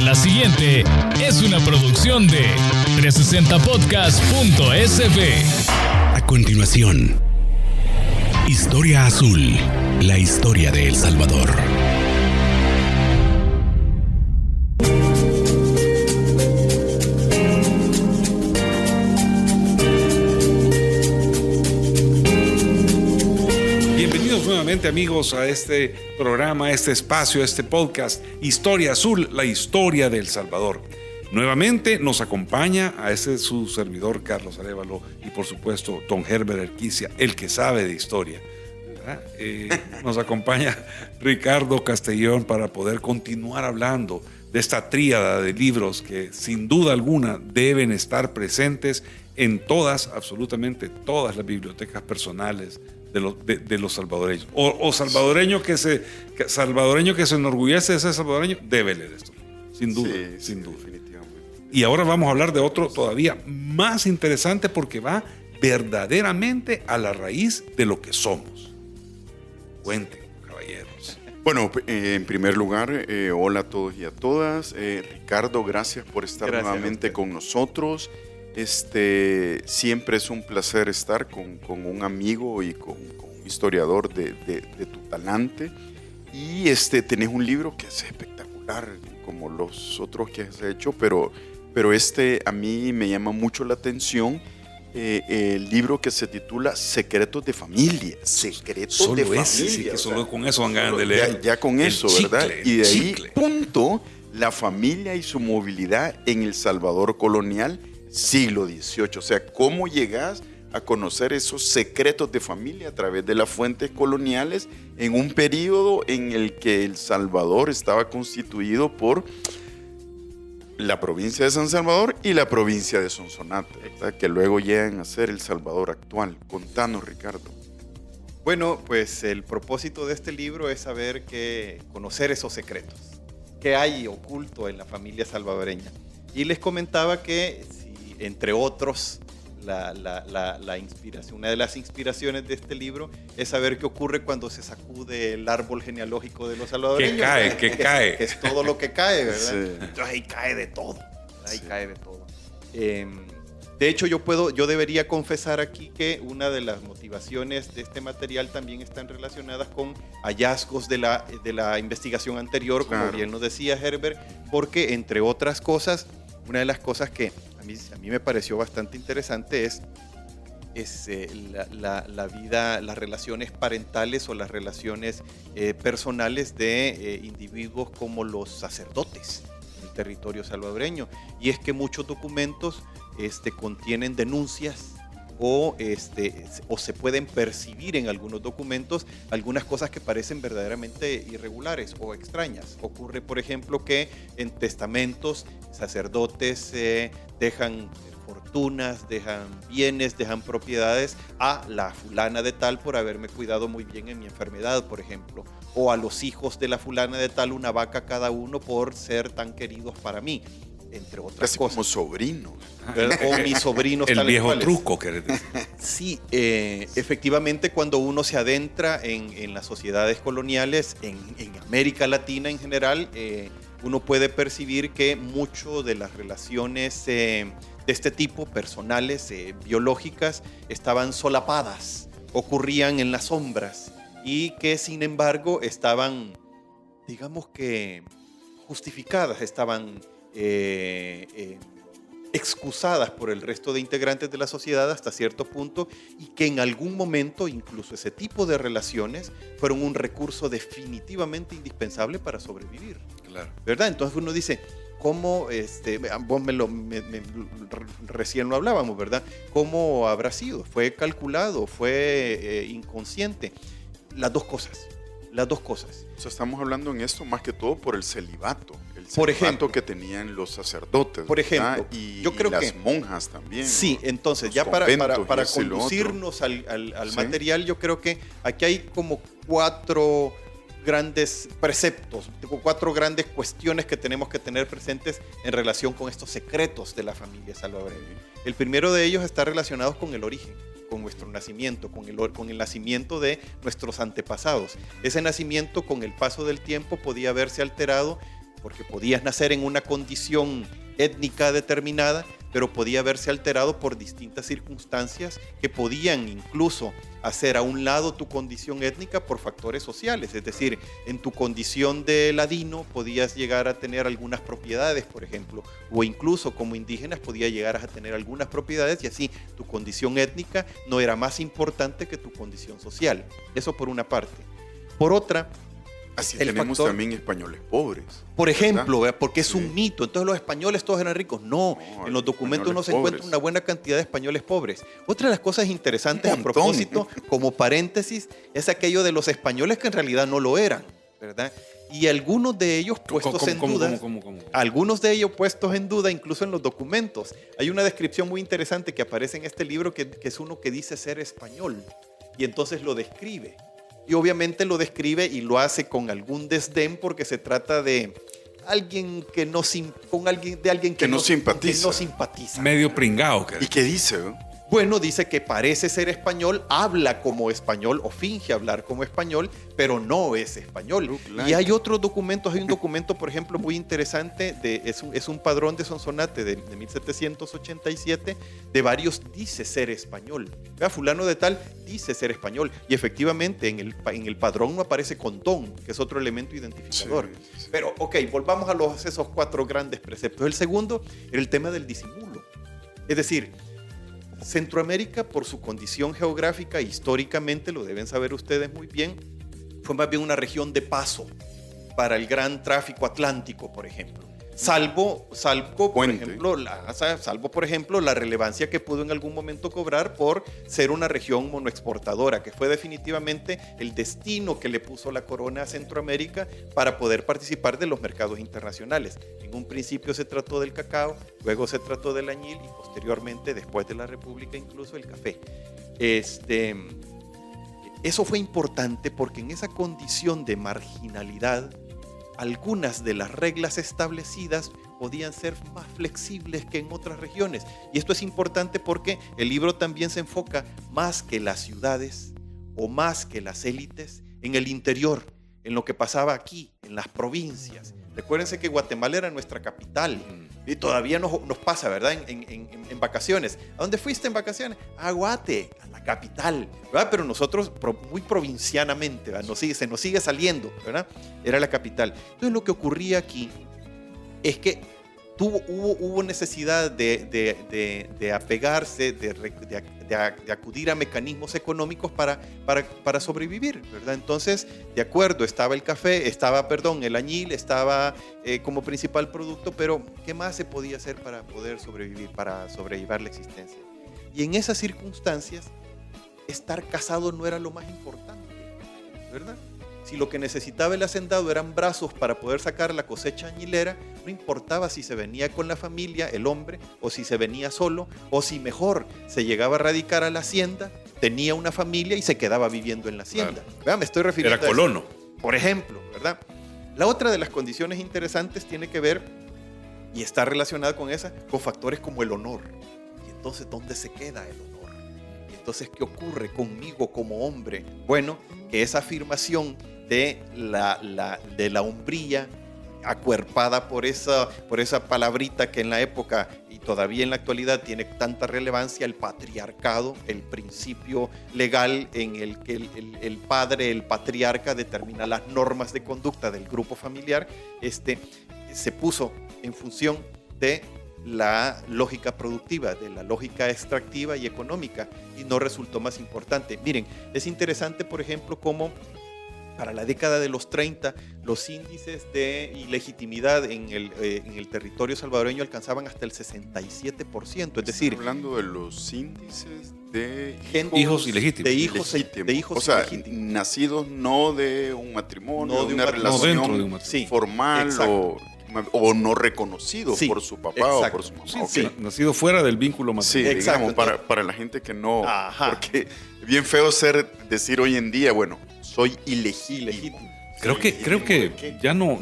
La siguiente es una producción de 360podcast.sb. A continuación, Historia Azul, la historia de El Salvador. Bienvenidos nuevamente, amigos, a este programa, a este espacio, a este podcast, Historia Azul, la historia de El Salvador. Nuevamente nos acompaña a su servidor Carlos Arévalo y por supuesto Don Herbert Erquicia, el que sabe de historia. Nos acompaña Ricardo Castellón para poder continuar hablando de esta tríada de libros que sin duda alguna deben estar presentes en todas, absolutamente todas las bibliotecas personales de los salvadoreños. O salvadoreño que se enorgullece de ser salvadoreño, debe leer esto. Sin duda, sin duda. Definitivamente. Y ahora vamos a hablar de otro todavía más interesante porque va verdaderamente a la raíz de lo que somos. Cuenten, caballeros. Bueno, en primer lugar, hola a todos y a todas. Ricardo, gracias por estar nuevamente con nosotros. Siempre es un placer estar con un amigo y con un historiador de tu talante. Y tenés un libro que es espectacular, como los otros que has hecho, pero a mí me llama mucho la atención. El libro que se titula Secretos de Familia. Secretos de Familia. Sí, que solo con eso van ganas de leer. Ya con eso, ¿verdad? Y de ahí, punto, la familia y su movilidad en El Salvador colonial, siglo XVIII. O sea, ¿cómo llegas a conocer esos secretos de familia a través de las fuentes coloniales en un periodo en el que El Salvador estaba constituido por la provincia de San Salvador y la provincia de Sonsonate, ¿verdad? Que luego llegan a ser El Salvador actual? Contanos, Ricardo. Bueno, pues el propósito de este libro es conocer esos secretos que hay oculto en la familia salvadoreña. Y les comentaba que, entre otros, la inspiración, una de las inspiraciones de este libro es saber qué ocurre cuando se sacude el árbol genealógico de los salvadoreños. Que cae. Que es todo lo que cae, ¿verdad? Sí. Entonces ahí cae de todo. Cae de todo. De hecho, yo debería confesar aquí que una de las motivaciones de este material también están relacionadas con hallazgos de la investigación anterior, como bien nos decía Herbert, porque entre otras cosas, una de las cosas que a mí me pareció bastante interesante es la vida, las relaciones parentales o las relaciones personales de individuos como los sacerdotes en el territorio salvadoreño. Y es que muchos documentos contienen denuncias o se pueden percibir en algunos documentos algunas cosas que parecen verdaderamente irregulares o extrañas. Ocurre, por ejemplo, que en testamentos sacerdotes dejan fortunas, dejan bienes, dejan propiedades a la fulana de tal por haberme cuidado muy bien en mi enfermedad, por ejemplo, o a los hijos de la fulana de tal una vaca cada uno por ser tan queridos para mí, entre otras casi cosas. Como sobrinos. O mis sobrinos. El viejo cuales. truco, querés decir. Sí, efectivamente, cuando uno se adentra en las sociedades coloniales, en América Latina en general, uno puede percibir que mucho de las relaciones de este tipo, personales, biológicas, estaban solapadas, ocurrían en las sombras y que sin embargo estaban, digamos que, justificadas, estaban excusadas por el resto de integrantes de la sociedad hasta cierto punto, y que en algún momento incluso ese tipo de relaciones fueron un recurso definitivamente indispensable para sobrevivir. Claro. ¿Verdad? Entonces uno dice, ¿cómo, vos recién lo hablábamos, ¿verdad? ¿Cómo habrá sido? ¿Fue calculado? ¿Fue inconsciente? Las dos cosas. O sea, estamos hablando en esto más que todo por el celibato. Por ejemplo, que tenían los sacerdotes. Por ejemplo, yo creo las monjas también. Sí, ¿no? entonces los ya para conventos conducirnos al ¿sí? material, yo creo que aquí hay como 4 grandes preceptos, 4 grandes cuestiones que tenemos que tener presentes en relación con estos secretos de la familia salvadoreña. El primero de ellos está relacionado con el origen, con nuestro nacimiento, con el nacimiento de nuestros antepasados. Ese nacimiento, con el paso del tiempo, podía verse alterado porque podías nacer en una condición étnica determinada, pero podía verse alterado por distintas circunstancias que podían incluso hacer a un lado tu condición étnica por factores sociales. Es decir, en tu condición de ladino podías llegar a tener algunas propiedades, por ejemplo, o incluso como indígenas podías llegar a tener algunas propiedades y así tu condición étnica no era más importante que tu condición social. Eso por una parte. Por otra, así tenemos también españoles pobres. Por ejemplo, ¿verdad? Porque es un mito. Entonces los españoles todos eran ricos. No, en los documentos no se encuentra una buena cantidad de españoles pobres. Otra de las cosas interesantes a propósito, como paréntesis, es aquello de los españoles que en realidad no lo eran, ¿verdad? Y algunos de ellos puestos en duda. Algunos de ellos puestos en duda incluso en los documentos. Hay una descripción muy interesante que aparece en este libro que es uno que dice ser español. Y entonces lo describe. Y obviamente lo describe y lo hace con algún desdén porque se trata de alguien que no simpatiza. Medio pringao. ¿Y qué dice? Bueno, dice que parece ser español, habla como español o finge hablar como español, pero no es español. Y hay otros documentos, hay un documento, por ejemplo, muy interesante, es un padrón de Sonsonate de 1787, de varios dice ser español. Vea, fulano de tal dice ser español. Y efectivamente en el padrón no aparece con don, que es otro elemento identificador. Sí. Pero, ok, volvamos a esos 4 grandes preceptos. El segundo era el tema del disimulo. Es decir, Centroamérica, por su condición geográfica, históricamente, lo deben saber ustedes muy bien, fue más bien una región de paso para el gran tráfico atlántico, por ejemplo. Salvo por ejemplo, la relevancia que pudo en algún momento cobrar por ser una región monoexportadora, que fue definitivamente el destino que le puso la corona a Centroamérica para poder participar de los mercados internacionales. En un principio se trató del cacao, luego se trató del añil y posteriormente, después de la República, incluso el café. Eso fue importante porque en esa condición de marginalidad, algunas de las reglas establecidas podían ser más flexibles que en otras regiones. Y esto es importante porque el libro también se enfoca más que las ciudades o más que las élites en el interior, en lo que pasaba aquí, en las provincias. Recuérdense que Guatemala era nuestra capital y todavía nos pasa, ¿verdad? En vacaciones. ¿A dónde fuiste en vacaciones? A Guate, a la capital, ¿verdad? Pero nosotros muy provincianamente, ¿verdad? Se nos sigue saliendo, ¿verdad? Era la capital. Entonces lo que ocurría aquí es que hubo necesidad de apegarse, de acudir a mecanismos económicos para sobrevivir, ¿verdad? Entonces, de acuerdo, estaba el café, el añil, estaba como principal producto, pero ¿qué más se podía hacer para poder sobrevivir, para sobrellevar la existencia? Y en esas circunstancias, estar casado no era lo más importante, ¿verdad? Si lo que necesitaba el hacendado eran brazos para poder sacar la cosecha añilera, no importaba si se venía con la familia, el hombre, o si se venía solo, o si mejor se llegaba a radicar a la hacienda, tenía una familia y se quedaba viviendo en la hacienda. Claro. ¿Verdad? Me estoy refiriendo a colono. Eso, por ejemplo, ¿verdad? La otra de las condiciones interesantes tiene que ver, y está relacionada con esa, con factores como el honor. Y entonces, ¿dónde se queda el honor? Y entonces, ¿qué ocurre conmigo como hombre? Bueno, que esa afirmación de la hombría acuerpada por esa palabrita que en la época y todavía en la actualidad tiene tanta relevancia, el patriarcado, el principio legal en el que el padre, el patriarca, determina las normas de conducta del grupo familiar, se puso en función de la lógica productiva, de la lógica extractiva y económica, y no resultó más importante. Miren, es interesante, por ejemplo, cómo para la década de los 30, los índices de ilegitimidad en el territorio salvadoreño alcanzaban hasta el 67%. Es decir, hablando de los índices de hijos ilegítimos. De hijos o sea, ilegítimos. Nacidos no de un matrimonio, no de una relación formal o no reconocidos por su papá o por su mamá. Nacido fuera del vínculo matrimonial. Sí, digamos, para la gente que no. Ajá. Porque bien feo decir hoy en día, bueno, soy ilegítimo. Creo que ya no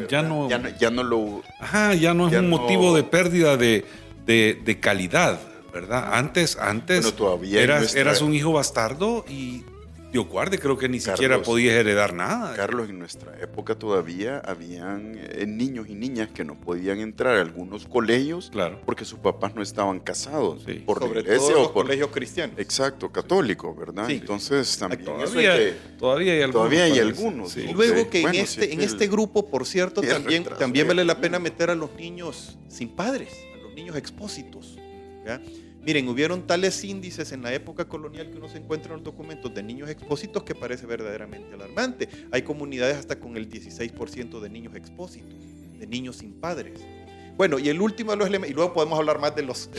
lo. Ajá, ya no es un motivo de pérdida de calidad, ¿verdad? Antes bueno, todavía eras un hijo bastardo y Tío Cuarde creo que ni siquiera podías heredar nada. Carlos, en nuestra época todavía habían niños y niñas que no podían entrar a algunos colegios porque sus papás no estaban casados. Sí. Por sobre la iglesia todo los o por colegios cristianos. Exacto, católicos, ¿verdad? Sí. Entonces también Todavía hay algunos. Todavía hay algunos. Sí. Y luego que Bueno, en este grupo, por cierto, también vale la pena meter a los niños sin padres, a los niños expósitos. ¿Ya? Miren, hubieron tales índices en la época colonial que uno se encuentra en los documentos de niños expósitos que parece verdaderamente alarmante. Hay comunidades hasta con el 16% de niños expósitos, de niños sin padres. Bueno, y el último de los elementos, y luego podemos hablar más de los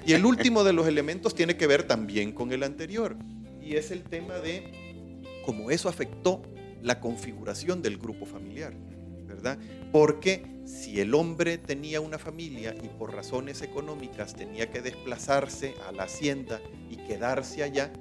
y el último de los elementos tiene que ver también con el anterior, y es el tema de cómo eso afectó la configuración del grupo familiar, ¿verdad? Porque si el hombre tenía una familia y por razones económicas tenía que desplazarse a la hacienda y quedarse allá,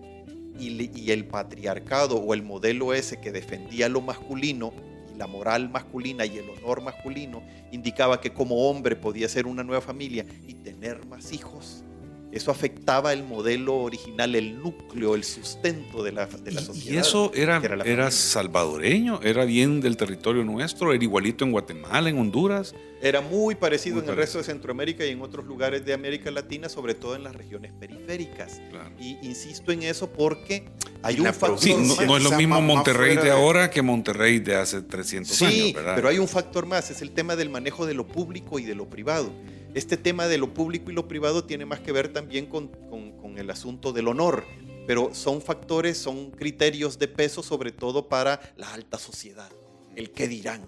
y el patriarcado o el modelo ese que defendía lo masculino y la moral masculina y el honor masculino indicaba que como hombre podía ser una nueva familia y tener más hijos, eso afectaba el modelo original, el núcleo, el sustento de la sociedad. ¿Y eso era salvadoreño? ¿Era bien del territorio nuestro? ¿Era igualito en Guatemala, en Honduras? Era muy parecido en el resto de Centroamérica y en otros lugares de América Latina, sobre todo en las regiones periféricas. Claro. Y insisto en eso porque hay un factor. Sí, no es lo mismo Monterrey de ahora que Monterrey de hace 300 años, ¿verdad? Pero hay un factor más, es el tema del manejo de lo público y de lo privado. Este tema de lo público y lo privado tiene más que ver también con el asunto del honor, pero son factores, son criterios de peso sobre todo para la alta sociedad, el qué dirán.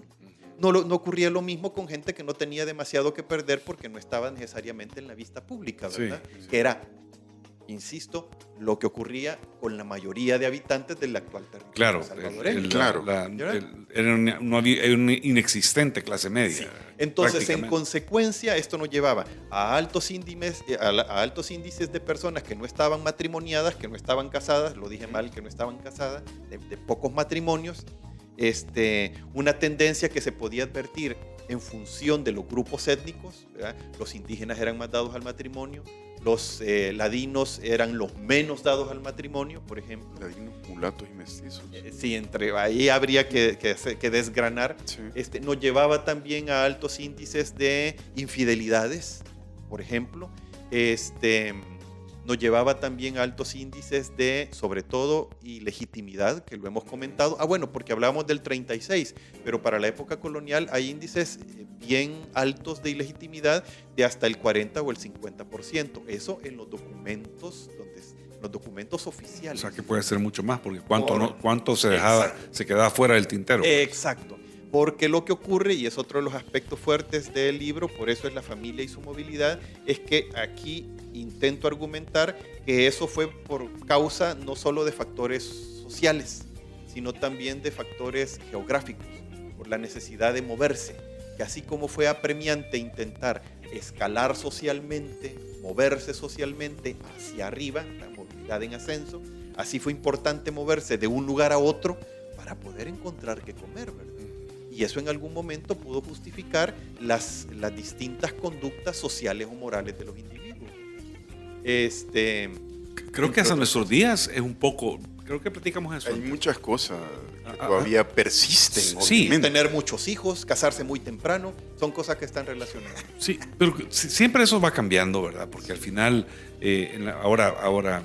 No ocurría lo mismo con gente que no tenía demasiado que perder porque no estaba necesariamente en la vista pública, ¿verdad? Sí. Que era, insisto, lo que ocurría con la mayoría de habitantes del actual territorio salvadoreño. No había una inexistente clase media. Sí. Entonces, en consecuencia, esto nos llevaba a altos índices de personas que no estaban matrimoniadas, que no estaban casadas, lo dije mal, que no estaban casadas, de pocos matrimonios, una tendencia que se podía advertir en función de los grupos étnicos, ¿verdad? Los indígenas eran más dados al matrimonio, los ladinos eran los menos dados al matrimonio, por ejemplo. Ladinos, mulatos y mestizos. Sí, ahí habría que desgranar. Sí. Nos llevaba también a altos índices de infidelidades, por ejemplo. Nos llevaba también a altos índices de, sobre todo, ilegitimidad, que lo hemos comentado. Bueno, porque hablábamos del 36, pero para la época colonial hay índices bien altos de ilegitimidad de hasta el 40 o el 50%. Eso en los documentos, los documentos oficiales. O sea, que puede ser mucho más, porque cuánto se quedaba fuera del tintero. Exacto. Porque lo que ocurre, y es otro de los aspectos fuertes del libro, por eso es la familia y su movilidad, es que aquí intento argumentar que eso fue por causa no solo de factores sociales, sino también de factores geográficos, por la necesidad de moverse, que así como fue apremiante intentar escalar socialmente, moverse socialmente hacia arriba, la movilidad en ascenso, así fue importante moverse de un lugar a otro para poder encontrar qué comer, ¿verdad? Y eso en algún momento pudo justificar las distintas conductas sociales o morales de los individuos. Creo que hasta nuestros días es un poco, creo que platicamos eso. Hay muchas cosas que todavía persisten. Sí, tener muchos hijos, casarse muy temprano, son cosas que están relacionadas. Sí, pero siempre eso va cambiando, ¿verdad? Porque al final, ahora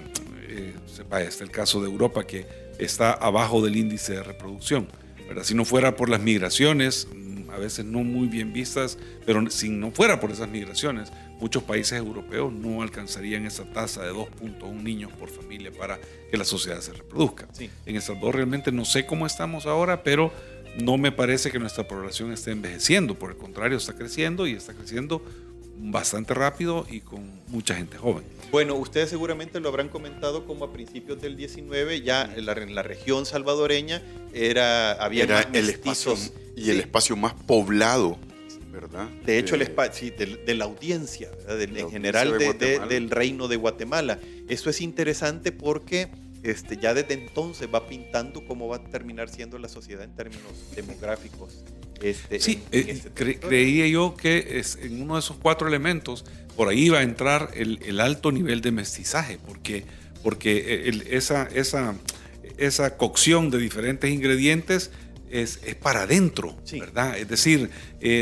está el caso de Europa que está abajo del índice de reproducción. ¿Verdad? Si no fuera por las migraciones, a veces no muy bien vistas, pero si no fuera por esas migraciones, muchos países europeos no alcanzarían esa tasa de 2.1 niños por familia para que la sociedad se reproduzca. Sí. En El Salvador realmente no sé cómo estamos ahora, pero no me parece que nuestra población esté envejeciendo, por el contrario, está creciendo y está creciendo bastante rápido y con mucha gente joven. Bueno, ustedes seguramente lo habrán comentado como a principios del 19, ya en la región salvadoreña había más mestizos. El espacio más poblado, ¿verdad? De hecho, el espacio de la audiencia, en general del reino de Guatemala. Eso es interesante porque ya desde entonces va pintando cómo va a terminar siendo la sociedad en términos demográficos. Creía yo que en uno de esos 4 elementos por ahí iba a entrar el alto nivel de mestizaje, porque esa cocción de diferentes ingredientes es para adentro, sí, ¿verdad? Es decir,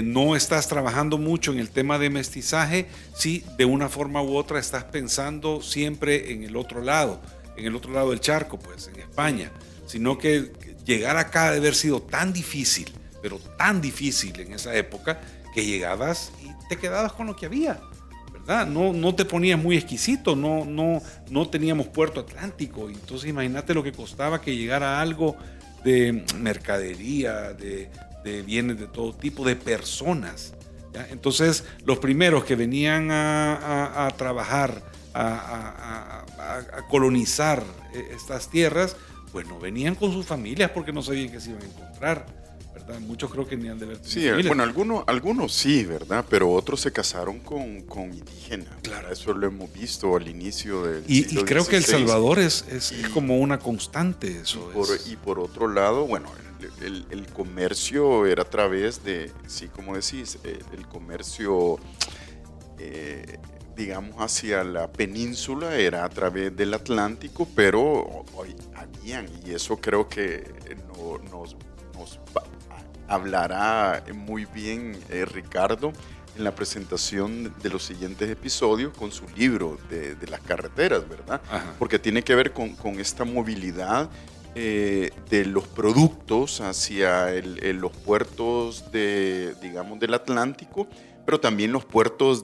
no estás trabajando mucho en el tema de mestizaje si de una forma u otra estás pensando siempre en el otro lado del charco, pues, en España, sino que llegar acá debe haber sido tan difícil, pero tan difícil en esa época, que llegabas y te quedabas con lo que había, ¿verdad? No te ponías muy exquisito, no teníamos puerto atlántico, entonces imagínate lo que costaba que llegara algo de mercadería, de bienes de todo tipo, de personas, ¿ya? Entonces los primeros que venían a trabajar, a colonizar estas tierras, pues no venían con sus familias porque no sabían que se iban a encontrar, ¿verdad? Muchos creo que ni han de ver. Sí, bueno, algunos sí, ¿verdad? Pero otros se casaron con indígenas. Claro. Eso lo hemos visto al inicio del siglo y creo XVI. que El Salvador es como una constante eso. Y por otro lado, bueno, el comercio era a través de, sí, como decís, el comercio, digamos, hacia la península era a través del Atlántico, pero habían, y eso creo que nos hablará muy bien Ricardo en la presentación de los siguientes episodios con su libro de las carreteras, ¿verdad? Ajá. Porque tiene que ver con esta movilidad de los productos hacia los puertos digamos, del Atlántico, pero también los puertos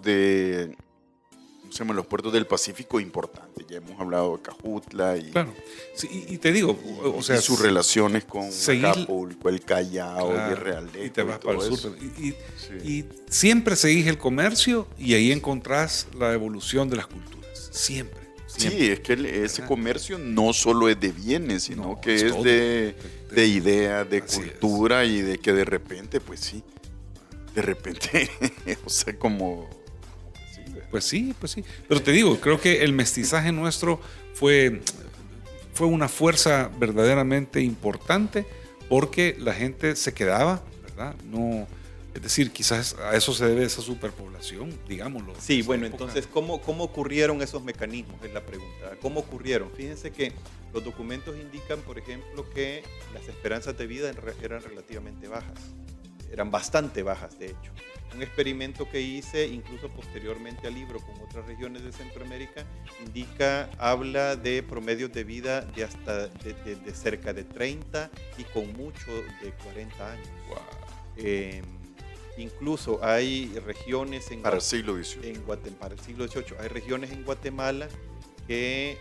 los puertos del Pacífico importantes. Ya hemos hablado de Cajutla y, claro. Sí, y te digo, o sea, y sus relaciones con Acapulco, el Callao, claro, y Real y te vas para el sur. Y siempre seguís el comercio y ahí encontrás la evolución de las culturas. Siempre. Sí, es que ese comercio no solo es de bienes, sino que es de ideas, de cultura, y de que de repente, pues sí, o sea, como... Pues sí. Pero te digo, creo que el mestizaje nuestro fue una fuerza verdaderamente importante porque la gente se quedaba, ¿verdad? No, es decir, quizás a eso se debe esa superpoblación, digámoslo. Sí, bueno, entonces, ¿cómo ocurrieron esos mecanismos? Es la pregunta. ¿Cómo ocurrieron? Fíjense que los documentos indican, por ejemplo, que las esperanzas de vida eran relativamente bajas. Eran bastante bajas, de hecho. Un experimento que hice, incluso posteriormente al libro, con otras regiones de Centroamérica, habla de promedios de vida de cerca de 30 y con mucho de 40 años. Wow. Incluso hay regiones para el siglo XVIII. Para el siglo XVIII. Hay regiones en Guatemala que,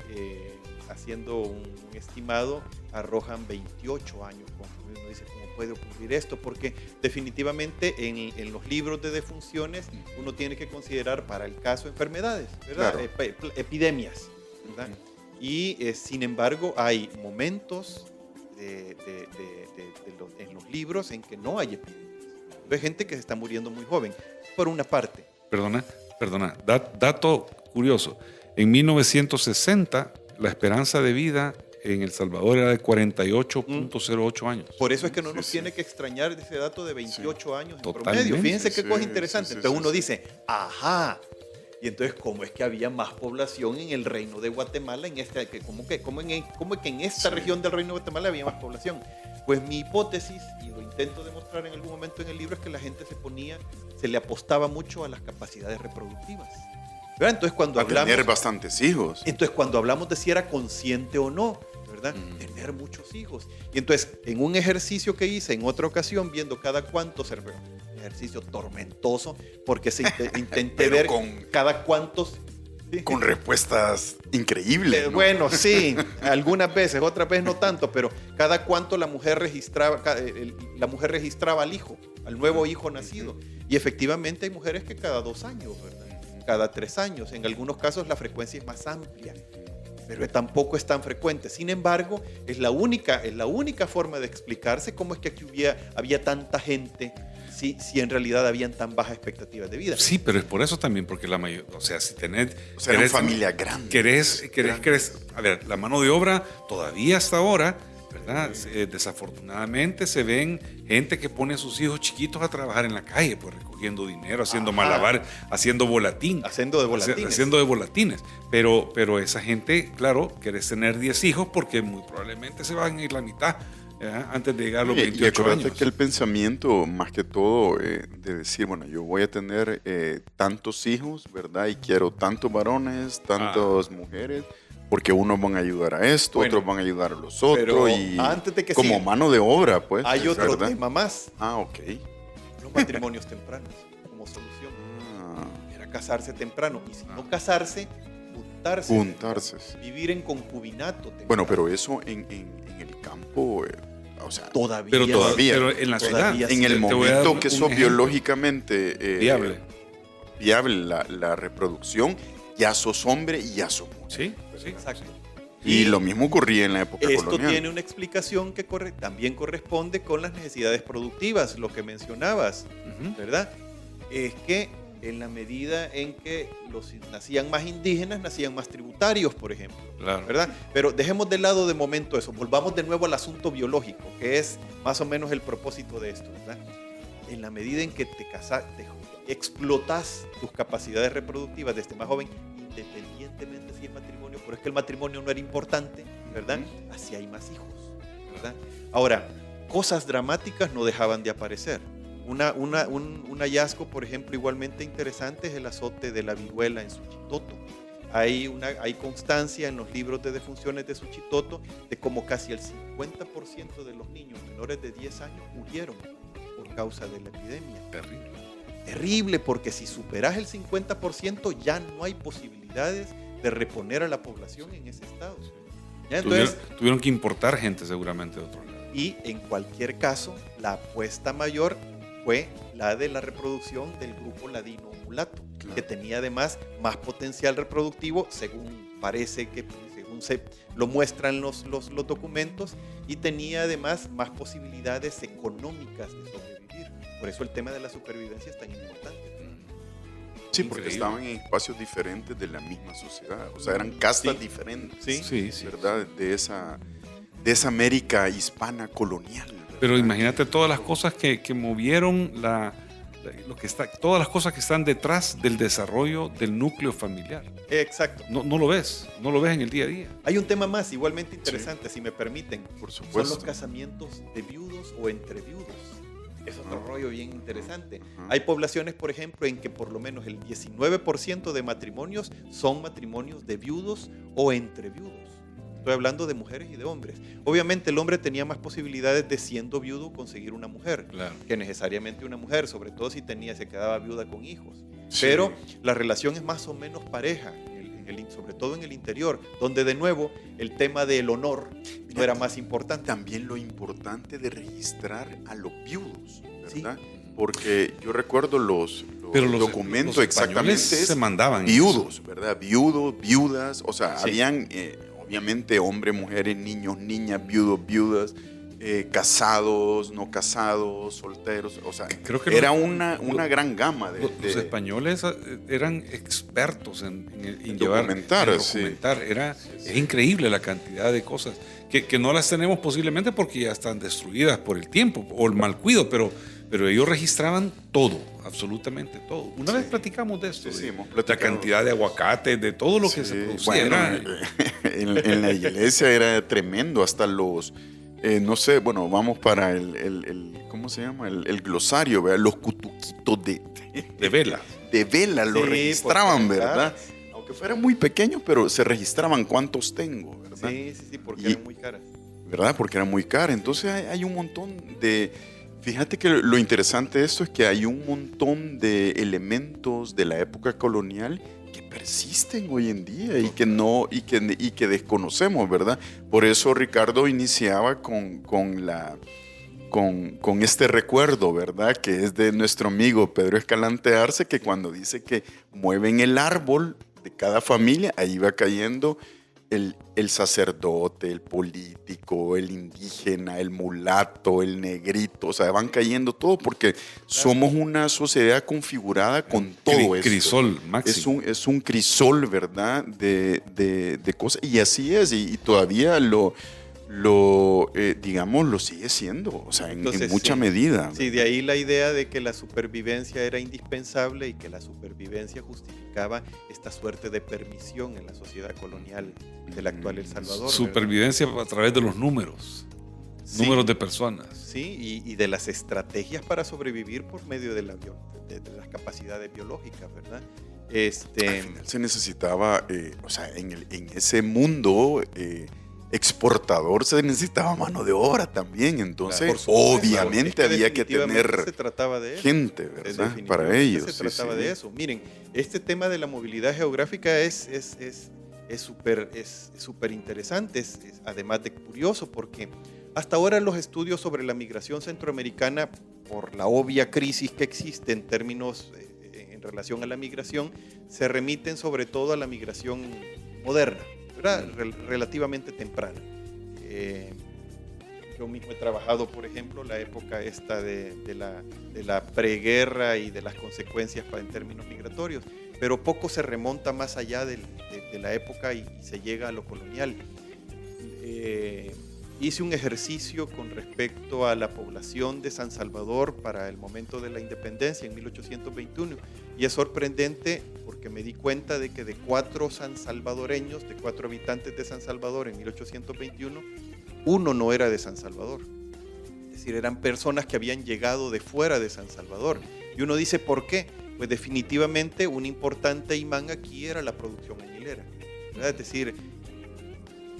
haciendo un estimado, arrojan 28 años. Uno dice, ¿cómo puede ocurrir esto? Porque definitivamente en los libros de defunciones uno tiene que considerar para el caso enfermedades, ¿verdad? Claro. Epidemias, ¿verdad? Uh-huh. Y sin embargo hay momentos en los libros en que no hay epidemias. Hay gente que se está muriendo muy joven, por una parte. Perdona, dato curioso. En 1960 la esperanza de vida en El Salvador era de 48.08 años. Por eso es que no nos tiene que extrañar ese dato de 28 años en promedio. Fíjense qué cosa interesante. Entonces uno dice, ajá. Y entonces, ¿cómo es que había más población en el Reino de Guatemala? ¿Cómo que en esta región del Reino de Guatemala había más población? Pues mi hipótesis, y lo intento demostrar en algún momento en el libro, es que la gente se le apostaba mucho a las capacidades reproductivas. ¿Verdad? Entonces, cuando tener bastantes hijos. Entonces, cuando hablamos de si era consciente o no, ¿verdad? Tener muchos hijos. Y entonces, en un ejercicio que hice en otra ocasión, viendo cada cuánto se... Un ejercicio tormentoso, porque intenté ver cada cuántos... Con respuestas increíbles, ¿no? Bueno, sí, algunas veces, otras veces no tanto, pero cada cuánto la mujer registraba al hijo, al nuevo hijo nacido. Y efectivamente hay mujeres que cada 2 años, ¿verdad? Cada 3 años. En algunos casos la frecuencia es más amplia, pero tampoco es tan frecuente. Sin embargo, es la única forma de explicarse cómo es que aquí había tanta gente, si en realidad habían tan bajas expectativas de vida. Sí, pero es por eso también, porque la mayoría, o sea, si tenés... era una familia grande. A ver, la mano de obra todavía hasta ahora ¿verdad? Desafortunadamente se ven gente que pone a sus hijos chiquitos a trabajar en la calle, pues recogiendo dinero, haciendo malabares, haciendo volatín. Haciendo de volatines. Pero esa gente, claro, querés tener 10 hijos porque muy probablemente se van a ir la mitad antes de llegar a los 28 años. Que el pensamiento, más que todo, de decir, bueno, yo voy a tener tantos hijos, ¿verdad? Y quiero tantos varones, tantas mujeres. Porque unos van a ayudar a esto, otros van a ayudar a los otros. Y antes de que como sigan, mano de obra, pues. hay otro ¿verdad? tema más. Ok. Los matrimonios tempranos como solución. Era casarse temprano. Y si no casarse, juntarse. Vivir en concubinato temprano. Bueno, pero eso en el campo, o sea, todavía. Pero en la ciudad. En el momento que sos biológicamente viable la reproducción, ya sos hombre y ya sos mujer. Sí, exacto. Y lo mismo ocurría en la época colonial. Esto tiene una explicación que también corresponde con las necesidades productivas, lo que mencionabas, ¿verdad? Es que en la medida en que nacían más indígenas, nacían más tributarios, por ejemplo, claro. ¿verdad? Pero dejemos de lado de momento eso, volvamos de nuevo al asunto biológico, que es más o menos el propósito de esto, ¿verdad? En la medida en que te explotas tus capacidades reproductivas desde más joven, independientemente si es matrimonio, pero es que el matrimonio no era importante, ¿verdad? Así hay más hijos, ¿verdad? Ahora, cosas dramáticas no dejaban de aparecer. Un hallazgo, por ejemplo, igualmente interesante es el azote de la viruela en Suchitoto. Hay constancia en los libros de defunciones de Suchitoto de cómo casi el 50% de los niños menores de 10 años murieron por causa de la epidemia. Terrible, porque si superas el 50% ya no hay posibilidades de reponer a la población en ese estado. ¿Ya? Entonces, tuvieron que importar gente seguramente de otro lado. Y en cualquier caso, la apuesta mayor fue la de la reproducción del grupo ladino mulato, que tenía además más potencial reproductivo, según se lo muestran los documentos, y tenía además más posibilidades económicas de sobrevivir. Por eso el tema de la supervivencia es tan importante. Sí, porque estaban en espacios diferentes de la misma sociedad. O sea, eran castas diferentes, sí, ¿verdad? De esa América hispana colonial. ¿verdad? Pero imagínate todas las cosas que movieron todas las cosas que están detrás del desarrollo del núcleo familiar. Exacto. No lo ves en el día a día. Hay un tema más igualmente interesante, si me permiten. Por supuesto. Son los casamientos de viudos o entre viudos. Es otro rollo bien interesante. Hay poblaciones, por ejemplo, en que por lo menos el 19% de matrimonios son matrimonios de viudos o entre viudos. Estoy hablando de mujeres y de hombres. Obviamente el hombre tenía más posibilidades de, siendo viudo, conseguir una mujer, que necesariamente una mujer, sobre todo si se quedaba viuda con hijos. Sí. Pero la relación es más o menos pareja, sobre todo en el interior, donde de nuevo el tema del honor no era más importante. También lo importante de registrar a los viudos, ¿verdad? Sí. Porque yo recuerdo los documentos los exactamente se mandaban viudos, ¿verdad? Viudos, viudas, o sea, habían obviamente hombres, mujeres, niños, niñas, viudos, viudas, casados, no casados, solteros, o sea, creo que era una gran gama de... Los españoles eran expertos en documentar. Es increíble la cantidad de cosas que no las tenemos posiblemente porque ya están destruidas por el tiempo o el mal cuidado, pero ellos registraban todo, absolutamente todo. Una vez platicamos de esto, la cantidad de aguacates, de todo lo que se producía. Bueno, en la iglesia era tremendo, hasta los... no sé, bueno, vamos para ¿cómo se llama? El glosario, ¿verdad? Los cutuquitos de vela. De vela lo registraban, ¿verdad? Aunque fueran muy pequeños, pero se registraban cuántos tengo, ¿verdad? Sí, porque eran muy caras. ¿Verdad? Porque eran muy caras. Entonces hay un montón de... Fíjate que lo interesante de esto es que hay un montón de elementos de la época colonial que persisten hoy en día y que desconocemos, ¿verdad? Por eso Ricardo iniciaba con este recuerdo, ¿verdad? Que es de nuestro amigo Pedro Escalante Arce, que cuando dice que mueven el árbol de cada familia, ahí va cayendo el sacerdote, el político, el indígena, el mulato, el negrito, o sea, van cayendo todo porque somos una sociedad configurada con todo esto. Crisol máximo. Es un crisol, ¿verdad? De cosas, y así es, y todavía lo digamos, lo sigue siendo, o sea, en Entonces, mucha sí. medida. Sí, de ahí la idea de que la supervivencia era indispensable y que la supervivencia justificaba esta suerte de permisión en la sociedad colonial del actual El Salvador. Supervivencia a través de los números. Sí. Números de personas. Sí, y de las estrategias para sobrevivir por medio de las capacidades biológicas, ¿verdad? Al final se necesitaba, o sea, en ese mundo exportador se necesitaba mano de obra también, entonces Por supuesto, obviamente había que tener se trataba de eso. gente, ¿verdad? Para ellos. Se trataba de eso. Miren, este tema de la movilidad geográfica es súper interesante, además de curioso, porque hasta ahora los estudios sobre la migración centroamericana, por la obvia crisis que existe en términos en relación a la migración, se remiten sobre todo a la migración moderna, ¿verdad? Relativamente temprana. Yo mismo he trabajado, por ejemplo, la época esta de la preguerra y de las consecuencias en términos migratorios, pero poco se remonta más allá de la época y se llega a lo colonial. Hice un ejercicio con respecto a la población de San Salvador para el momento de la independencia en 1821 y es sorprendente porque me di cuenta de que de 4 sansalvadoreños, de 4 habitantes de San Salvador en 1821, uno no era de San Salvador. Es decir, eran personas que habían llegado de fuera de San Salvador. Y uno dice, ¿por qué? Pues definitivamente un importante imán aquí era la producción añilera, ¿verdad? Es decir,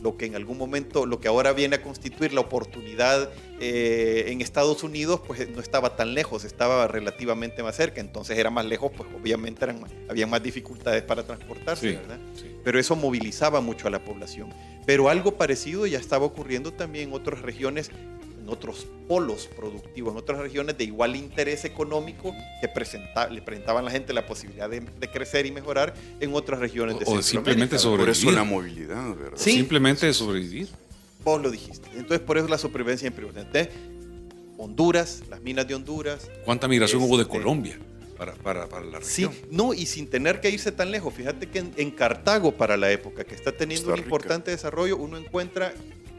lo que en algún momento, lo que ahora viene a constituir la oportunidad en Estados Unidos, pues no estaba tan lejos, estaba relativamente más cerca, entonces era más lejos, pues obviamente había más dificultades para transportarse, Sí, ¿verdad? sí. Pero eso movilizaba mucho a la población. Pero algo parecido ya estaba ocurriendo también en otras regiones, en otros polos productivos, en otras regiones de igual interés económico que le presentaban a la gente la posibilidad de crecer y mejorar en otras regiones de O Centroamérica. simplemente ¿verdad? Por eso sobrevivir. la movilidad, ¿verdad? Sí. Simplemente de sobrevivir. Vos lo dijiste. Entonces, por eso la supervivencia en primer lugar. Honduras, las minas de Honduras. ¿Cuánta migración hubo de Colombia para la Sí, región? no, y sin tener que irse tan lejos. Fíjate que en Cartago, para la época, que está teniendo Costa un Rica. importante desarrollo, uno encuentra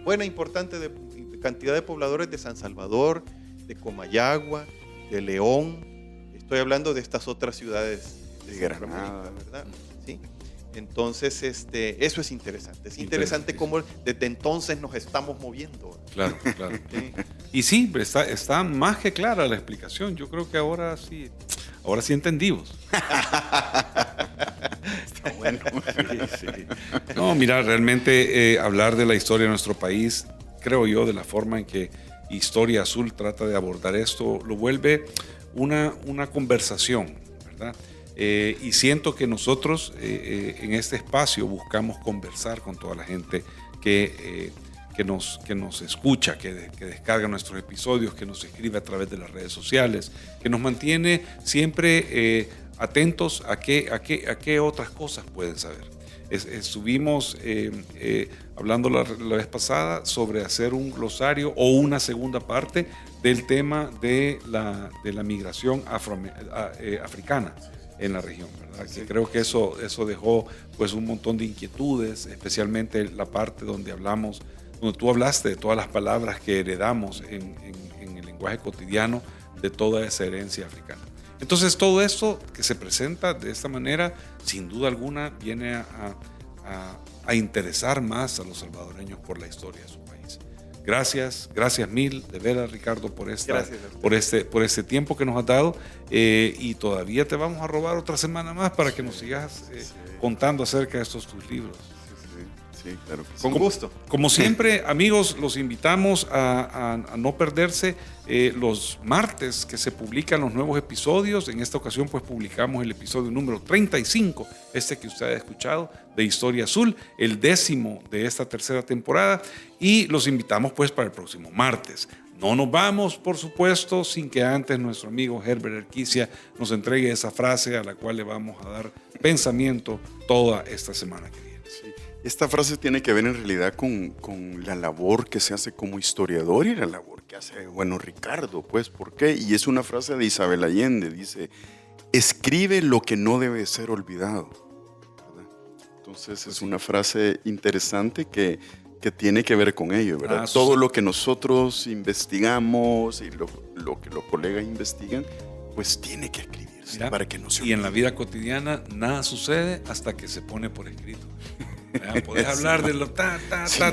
buena, importante cantidad de pobladores de San Salvador, de Comayagua, de León. Estoy hablando de estas otras ciudades De Centroamérica, Granada. ¿verdad? Sí. Entonces, eso es interesante. Es interesante cómo desde entonces nos estamos moviendo. Claro, claro. ¿Sí? Y sí, está más que clara la explicación. Yo creo que ahora sí entendimos. Está bueno. Sí. No, mira, realmente hablar de la historia de nuestro país, creo yo, de la forma en que Historia Azul trata de abordar esto, lo vuelve una conversación, ¿verdad? Y siento que nosotros en este espacio buscamos conversar con toda la gente que nos escucha, que descarga nuestros episodios, que nos escribe a través de las redes sociales, que nos mantiene siempre atentos a qué otras cosas pueden saber. Estuvimos hablando la vez pasada sobre hacer un glosario o una segunda parte del tema de la migración africana en la región, ¿verdad? Sí. Que creo que eso dejó pues un montón de inquietudes, especialmente la parte donde tú hablaste de todas las palabras que heredamos en el lenguaje cotidiano de toda esa herencia africana. Entonces todo esto que se presenta de esta manera, sin duda alguna, viene a interesar más a los salvadoreños por la historia de su país. Gracias mil, de veras, Ricardo, por este tiempo que nos has dado, y todavía te vamos a robar otra semana más para que nos sigas contando acerca de estos tus libros. Sí, claro que sí. Con gusto. Como siempre, amigos, los invitamos a no perderse los martes que se publican los nuevos episodios. En esta ocasión, pues publicamos el episodio número 35, que usted ha escuchado, de Historia Azul, el 10º de esta tercera temporada. Y los invitamos pues para el próximo martes. No nos vamos, por supuesto, sin que antes nuestro amigo Herbert Erquicia nos entregue esa frase a la cual le vamos a dar pensamiento toda esta semana que viene. Sí. Esta frase tiene que ver en realidad con la labor que se hace como historiador y la labor que hace, Ricardo, pues, ¿por qué? Y es una frase de Isabel Allende, dice, escribe lo que no debe ser olvidado, ¿verdad? Entonces es una frase interesante que que tiene que ver con ello, ¿verdad? Todo lo que nosotros investigamos y lo que los colegas investigan, pues tiene que escribirse para que no se olvide. Y en la vida cotidiana nada sucede hasta que se pone por escrito. Podés hablar de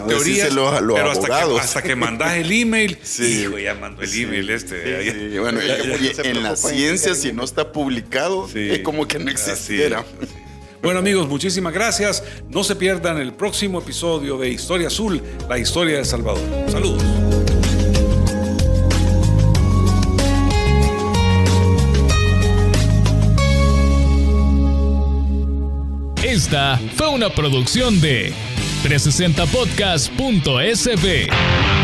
teorías, pero hasta que mandás el email, hijo, ya mandó el email Bueno, en la ciencia, si no está publicado, es como que no existiera. Bueno, amigos, muchísimas gracias. No se pierdan el próximo episodio de Historia Azul, la historia de El Salvador. Saludos. Esta fue una producción de 360podcast.sb.